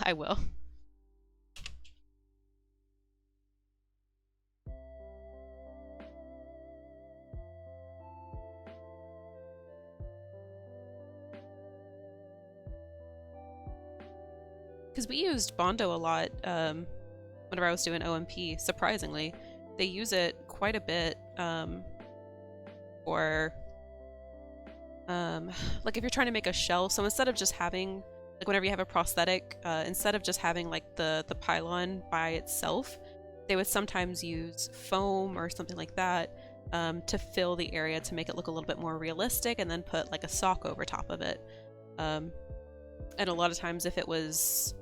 Because we used Bondo a lot whenever I was doing OMP, surprisingly. They use it quite a bit for like if you're trying to make a shell. So instead of just having, like whenever you have a prosthetic, instead of just having like the pylon by itself, they would sometimes use foam or something like that to fill the area to make it look a little bit more realistic, and then put like a sock over top of it. And a lot of times if it was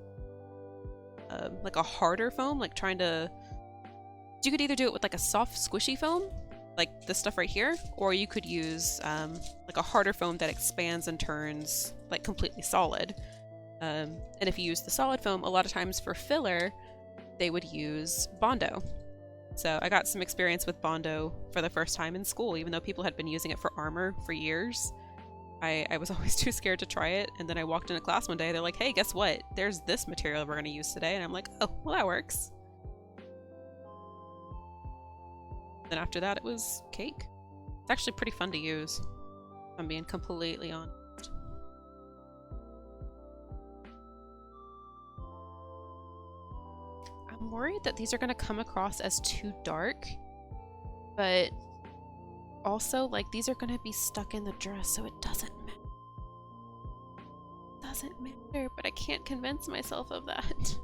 like a harder foam, like you could either do it with like a soft squishy foam, like this stuff right here, or you could use like a harder foam that expands and turns like completely solid. And if you use the solid foam, a lot of times for filler, they would use Bondo. So I got some experience with Bondo for the first time in school, even though people had been using it for armor for years. I was always too scared to try it, and then I walked into class one day, they're like, hey, guess what? There's this material we're going to use today, and I'm like, oh, well, that works. Then after that, it was cake. It's actually pretty fun to use, if I'm being completely honest. I'm worried that these are going to come across as too dark, but also, like, these are going to be stuck in the dress, so it doesn't matter. It doesn't matter, but I can't convince myself of that.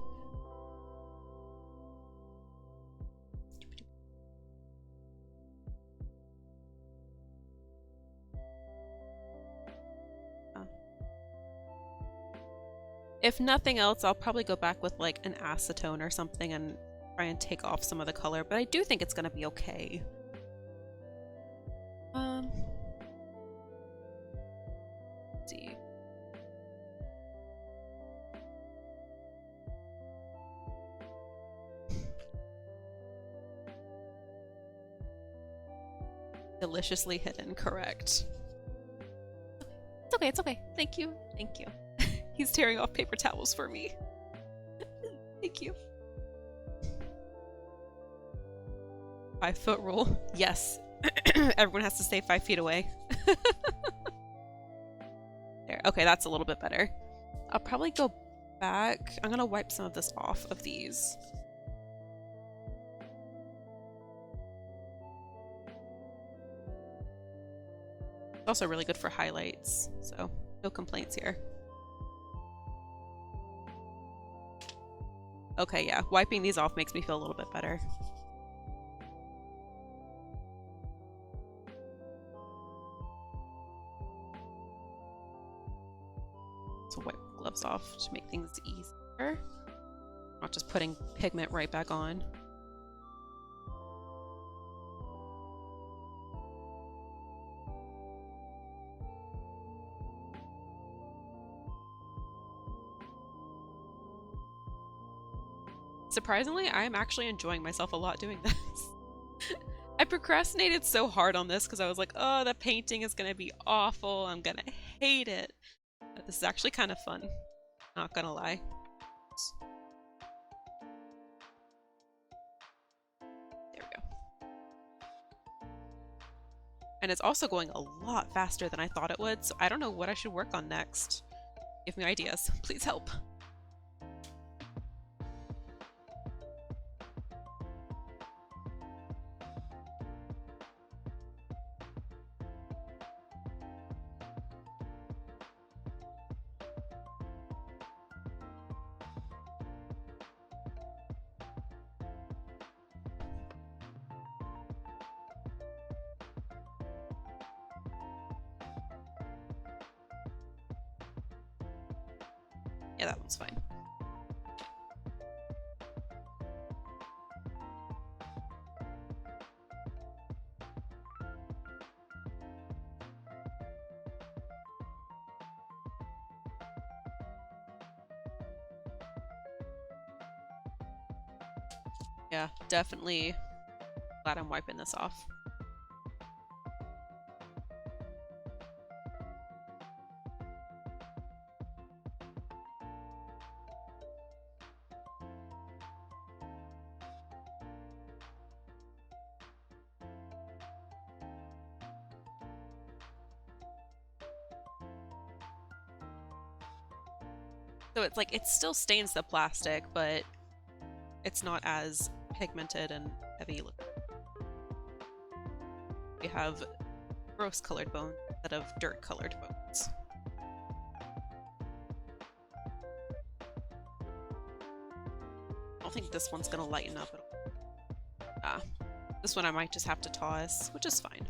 If nothing else, I'll probably go back with like an acetone or something and try and take off some of the color, but I do think it's going to be okay. Let's see. Deliciously hidden, correct. It's okay. Thank you. He's tearing off paper towels for me. Thank you. 5-foot rule. Yes. Everyone has to stay 5 feet away. There. Okay, that's a little bit better. I'll probably go back. I'm gonna wipe some of this off of these. It's also really good for highlights, so no complaints here. Okay, yeah, wiping these off makes me feel a little bit better. So wipe gloves off to make things easier. Not just putting pigment right back on. Surprisingly, I am actually enjoying myself a lot doing this. I procrastinated so hard on this because I was like, oh, the painting is gonna be awful, I'm gonna hate it. But this is actually kind of fun, not gonna lie. There we go. And it's also going a lot faster than I thought it would, so I don't know what I should work on next. Give me ideas, please help. Yeah, that one's fine. Yeah, definitely glad I'm wiping this off. So it's like it still stains the plastic, but it's not as pigmented and heavy looking. We have gross colored bones instead of dirt colored bones. I don't think this one's gonna lighten up at all. Ah, this one I might just have to toss, which is fine.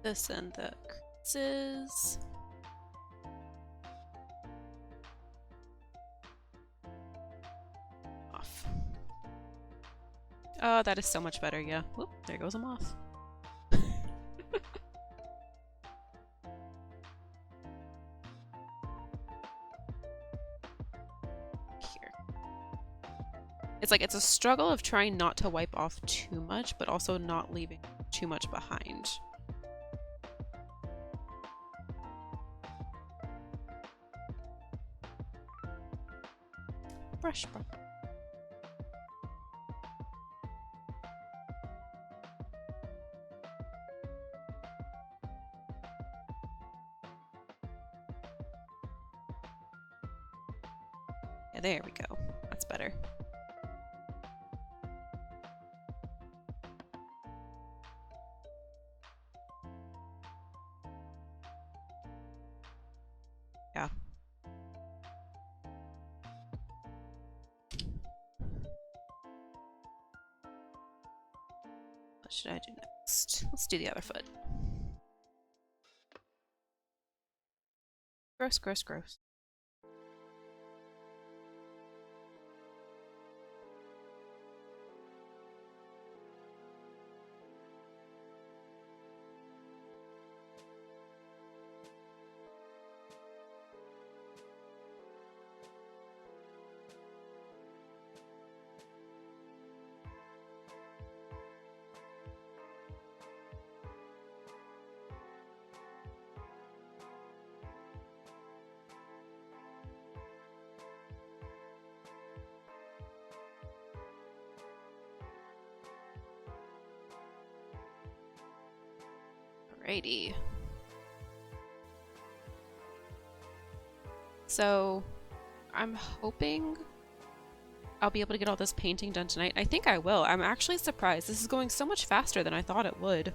This and the creases. Off. Oh, that is so much better, yeah. Whoop, there goes a moth. Here. It's like it's a struggle of trying not to wipe off too much, but also not leaving too much behind. Brush, brush. Yeah, there we go. That's better. Yeah. What should I do next? Let's do the other foot. Gross, gross, gross. Alrighty. So, I'm hoping I'll be able to get all this painting done tonight. I think I will. I'm actually surprised. This is going so much faster than I thought it would.